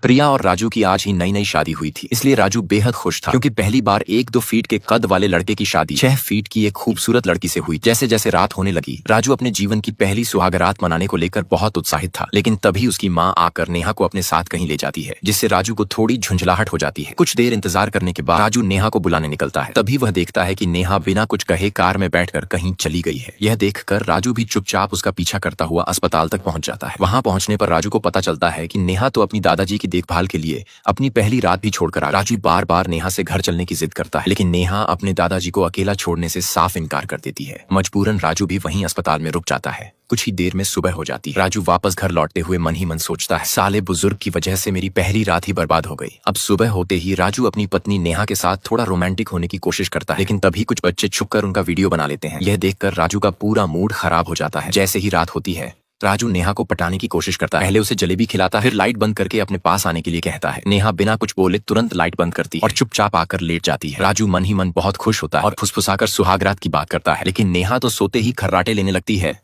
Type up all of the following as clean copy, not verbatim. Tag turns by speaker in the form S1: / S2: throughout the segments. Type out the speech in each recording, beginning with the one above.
S1: प्रिया और राजू की आज ही नई नई शादी हुई थी, इसलिए राजू बेहद खुश था क्योंकि पहली बार 1-2 फीट के कद वाले लड़के की शादी 6 फीट की एक खूबसूरत लड़की से हुई। जैसे जैसे रात होने लगी, राजू अपने जीवन की पहली सुहागरात मनाने को लेकर बहुत उत्साहित था, लेकिन तभी उसकी माँ आकर नेहा को अपने साथ कहीं ले जाती है, जिससे राजू को थोड़ी झुंझलाहट हो जाती है। कुछ देर इंतजार करने के बाद राजू नेहा को बुलाने निकलता है। तभी वह देखता है कि नेहा बिना कुछ कहे कार में बैठकर कहीं चली गई है। यह देखकर राजू भी चुपचाप उसका पीछा करता हुआ अस्पताल तक पहुंच जाता है। वहां पहुंचने पर राजू को पता चलता है कि नेहा तो अपनी दादाजी की देखभाल के लिए अपनी पहली रात भी छोड़कर आ गई। राजू बार बार नेहा से घर चलने की जिद करता है, लेकिन नेहा अपने दादाजी को अकेला छोड़ने से साफ इनकार कर देती है। मजबूरन राजू भी वहीं अस्पताल में रुक जाता है। कुछ ही देर में सुबह हो जाती है। राजू वापस घर लौटते हुए मन ही मन सोचता है, साले बुजुर्ग की वजह से मेरी पहली रात ही बर्बाद हो गई। अब सुबह होते ही राजू अपनी पत्नी नेहा के साथ थोड़ा रोमांटिक होने की कोशिश करता है, लेकिन तभी कुछ बच्चे छुपकर उनका वीडियो बना लेते हैं। यह देखकर राजू का पूरा मूड खराब हो जाता है। जैसे ही रात होती है, राजू नेहा को पटाने की कोशिश करता है। पहले उसे जलेबी खिलाता है, फिर लाइट बंद करके अपने पास आने के लिए कहता है। नेहा बिना कुछ बोले तुरंत लाइट बंद करती है और चुपचाप आकर लेट जाती है। राजू मन ही मन बहुत खुश होता है और फुसफुसाकर सुहागरात की बात करता है, लेकिन नेहा तो सोते ही खर्राटे लेने लगती है।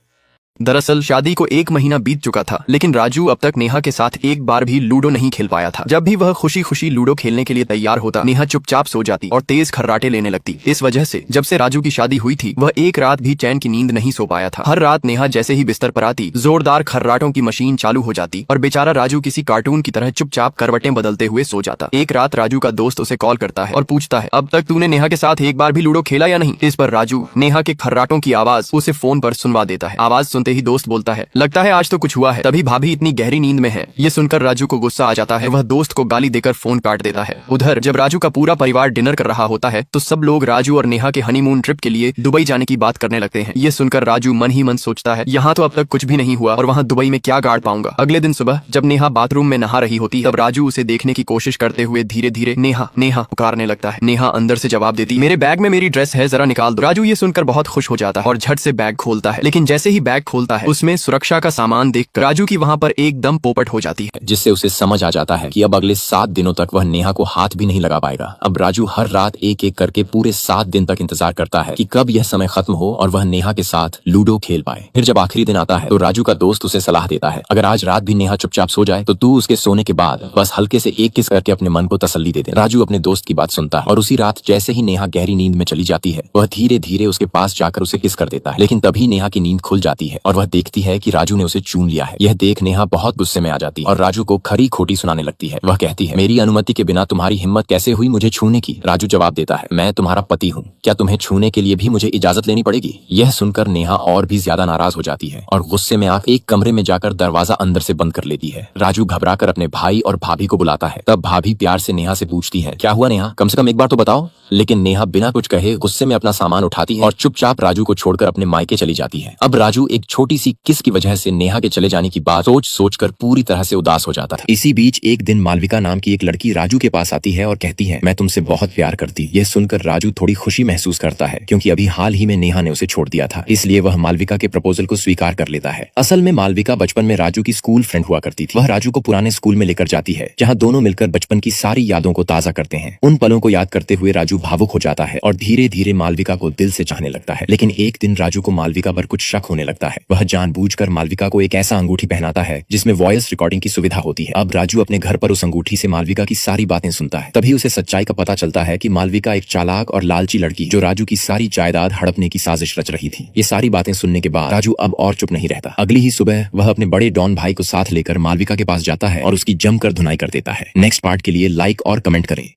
S2: दरअसल शादी को 1 महीना बीत चुका था, लेकिन राजू अब तक नेहा के साथ एक बार भी लूडो नहीं खेल पाया था। जब भी वह खुशी खुशी लूडो खेलने के लिए तैयार होता, नेहा चुपचाप सो जाती और तेज खर्राटे लेने लगती। इस वजह से जब से राजू की शादी हुई थी, वह एक रात भी चैन की नींद नहीं सो पाया था। हर रात नेहा जैसे ही बिस्तर पर आती, जोरदार खर्राटों की मशीन चालू हो जाती और बेचारा राजू किसी कार्टून की तरह चुपचाप करवटें बदलते हुए सो जाता। एक रात राजू का दोस्त उसे कॉल करता है और पूछता है, अब तक तूने नेहा के साथ एक बार भी लूडो खेला या नहीं? इस पर राजू नेहा के खर्राटों की आवाज उसे फोन पर सुनवा देता है। आवाज सुनते ही दोस्त बोलता है, लगता है आज तो कुछ हुआ है। तभी भाभी इतनी गहरी नींद में है। ये सुनकर राजू को गुस्सा आ जाता है। वह दोस्त को गाली देकर फोन काट देता है। उधर जब राजू का पूरा परिवार डिनर कर रहा होता है, तो सब लोग राजू और नेहा के हनीमून ट्रिप के लिए दुबई जाने की बात करने लगते हैं। ये सुनकर राजू मन ही मन सोचता है, यहाँ तो अब तक कुछ भी नहीं हुआ और वहाँ दुबई में क्या गाड़ पाऊंगा। अगले दिन सुबह जब नेहा बाथरूम में नहा रही होती, तब राजू उसे देखने की कोशिश करते हुए धीरे धीरे नेहा नेहा पुकारने लगता है। नेहा अंदर से जवाब देती, मेरे बैग में मेरी ड्रेस है, जरा निकाल दो। राजू ये सुनकर बहुत खुश हो जाता है और झट से बैग खोलता है, लेकिन जैसे ही बैग खोलता है, उसमें सुरक्षा का सामान देखकर राजू की वहां पर एकदम पोपट हो जाती है,
S1: जिससे उसे समझ आ जाता है कि अब अगले 7 दिनों तक वह नेहा को हाथ भी नहीं लगा पाएगा। अब राजू हर रात एक एक करके पूरे 7 दिन तक इंतजार करता है कि कब यह समय खत्म हो और वह नेहा के साथ लूडो खेल पाए। फिर जब आखिरी दिन आता है, तो राजू का दोस्त उसे सलाह देता है, अगर आज रात भी नेहा चुपचाप सो जाए, तो तू उसके सोने के बाद बस हल्के से एक किस करके अपने मन को तसल्ली दे दे। राजू अपने दोस्त की बात सुनता है और उसी रात जैसे ही नेहा गहरी नींद में चली जाती है, वह धीरे धीरे उसके पास जाकर उसे किस कर देता है। लेकिन तभी नेहा की नींद खुल जाती है और वह देखती है कि राजू ने उसे चूम लिया है। यह देख नेहा बहुत गुस्से में आ जाती है और राजू को खरी खोटी सुनाने लगती है। वह कहती है, मेरी अनुमति के बिना तुम्हारी हिम्मत कैसे हुई मुझे छूने की? राजू जवाब देता है, मैं तुम्हारा पति हूँ, क्या तुम्हें छूने के लिए भी मुझे इजाजत लेनी पड़ेगी? यह सुनकर नेहा और भी ज्यादा नाराज हो जाती है और गुस्से में आकर एक कमरे में जाकर दरवाजा अंदर से बंद कर लेती है। राजू घबराकर अपने भाई और भाभी को बुलाता है। तब भाभी प्यार से नेहा से पूछती है, क्या हुआ नेहा, कम से कम एक बार तो बताओ। लेकिन नेहा बिना कुछ कहे गुस्से में अपना सामान उठाती है और चुपचाप राजू को छोड़कर अपने मायके चली जाती है। अब राजू एक छोटी सी किस की वजह से नेहा के चले जाने की बात सोच सोचकर पूरी तरह से उदास हो जाता था। इसी बीच एक दिन मालविका नाम की एक लड़की राजू के पास आती है और कहती है, मैं तुमसे बहुत प्यार करती। यह सुनकर राजू थोड़ी खुशी महसूस करता है, क्योंकि अभी हाल ही में नेहा ने उसे छोड़ दिया था, इसलिए वह मालविका के प्रपोजल को स्वीकार कर लेता है। असल में मालविका बचपन में राजू की स्कूल फ्रेंड हुआ करती थी। वह राजू को पुराने स्कूल में लेकर जाती है, जहाँ दोनों मिलकर बचपन की सारी यादों को ताजा करते हैं। उन पलों को याद करते हुए राजू भावुक हो जाता है और धीरे धीरे मालविका को दिल से चाहने लगता है। लेकिन एक दिन राजू को मालविका पर कुछ शक होने लगता है। वह जानबूझकर मालविका को एक ऐसा अंगूठी पहनाता है जिसमें वॉइस रिकॉर्डिंग की सुविधा होती है। अब राजू अपने घर पर उस अंगूठी से मालविका की सारी बातें सुनता है। तभी उसे सच्चाई का पता चलता है कि मालविका एक चालाक और लालची लड़की, जो राजू की सारी जायदाद हड़पने की साजिश रच रही थी। ये सारी बातें सुनने के बाद राजू अब और चुप नहीं रहता। अगली ही सुबह वह अपने बड़े डॉन भाई को साथ लेकर मालविका के पास जाता है और उसकी जमकर धुनाई कर देता है। नेक्स्ट पार्ट के लिए लाइक और कमेंट करें।